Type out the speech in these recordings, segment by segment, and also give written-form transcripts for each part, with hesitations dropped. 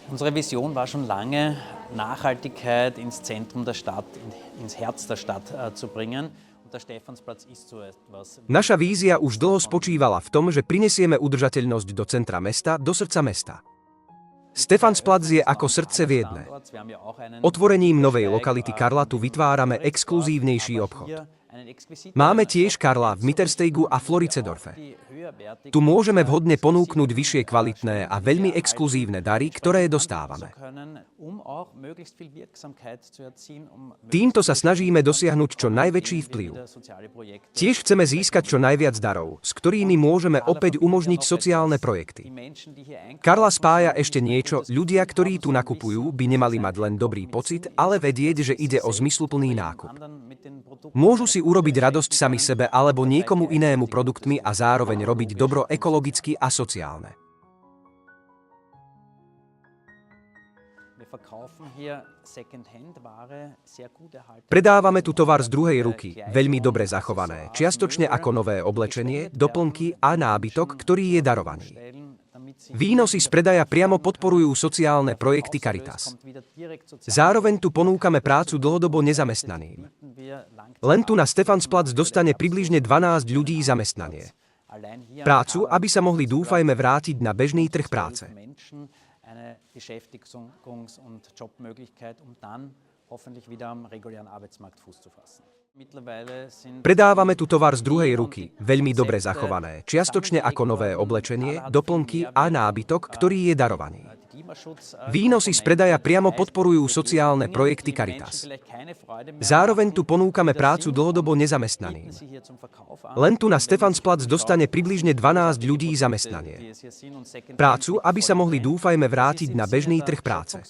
Unsere Vision war schon lange, Nachhaltigkeit ins Zentrum der Stadt, ins Herz der Stadt zu bringen. Und der Stephansplatz ist so etwas. Naša vízia už dlho spočívala v tom, že prinesieme udržateľnosť do centra mesta, do srdca mesta. Stephansplatz je ako srdce Viedne. Otvorením novej lokality Karla tu vytvárame exkluzívnejší obchod. Máme tiež Karla v Mittersteigu a Floridsdorfe. Tu môžeme vhodne ponúknuť vyššie kvalitné a veľmi exkluzívne dary, ktoré dostávame. Týmto sa snažíme dosiahnuť čo najväčší vplyv. Tiež chceme získať čo najviac darov, s ktorými môžeme opäť umožniť sociálne projekty. Karla spája ešte niečo, ľudia, ktorí tu nakupujú, by nemali mať len dobrý pocit, ale vedieť, že ide o zmysluplný nákup. Môžu si urobiť radosť sami sebe alebo niekomu inému produktmi a zároveň robiť dobro ekologicky a sociálne. Predávame tu tovar z druhej ruky, veľmi dobre zachované, čiastočne ako nové oblečenie, doplnky a nábytok, ktorý je darovaný. Výnosy z predaja priamo podporujú sociálne projekty Caritas. Zároveň tu ponúkame prácu dlhodobo nezamestnaným. Len tu na Stephansplatz dostane približne 12 ľudí zamestnanie. Prácu, aby sa mohli dúfajme vrátiť na bežný trh práce. Predávame tu tovar z druhej ruky, veľmi dobre zachované, čiastočne ako nové oblečenie, doplnky a nábytok, ktorý je darovaný. Výnosy z predaja priamo podporujú sociálne projekty Caritas. Zároveň tu ponúkame prácu dlhodobo nezamestnaným. Len tu na Stephansplatz dostane približne 12 ľudí zamestnanie. Prácu, aby sa mohli dúfajme vrátiť na bežný trh práce.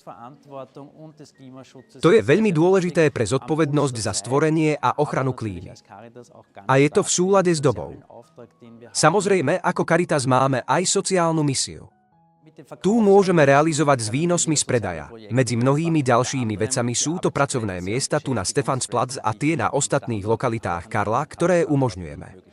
To je veľmi dôležité pre zodpovednosť za stvorenie a ochranu klímy. A je to v súlade s dobou. Samozrejme, ako Caritas máme aj sociálnu misiu. Tu môžeme realizovať s výnosmi z predaja. Medzi mnohými ďalšími vecami sú to pracovné miesta tu na Stephansplatz a tie na ostatných lokalitách Karla, ktoré umožňujeme.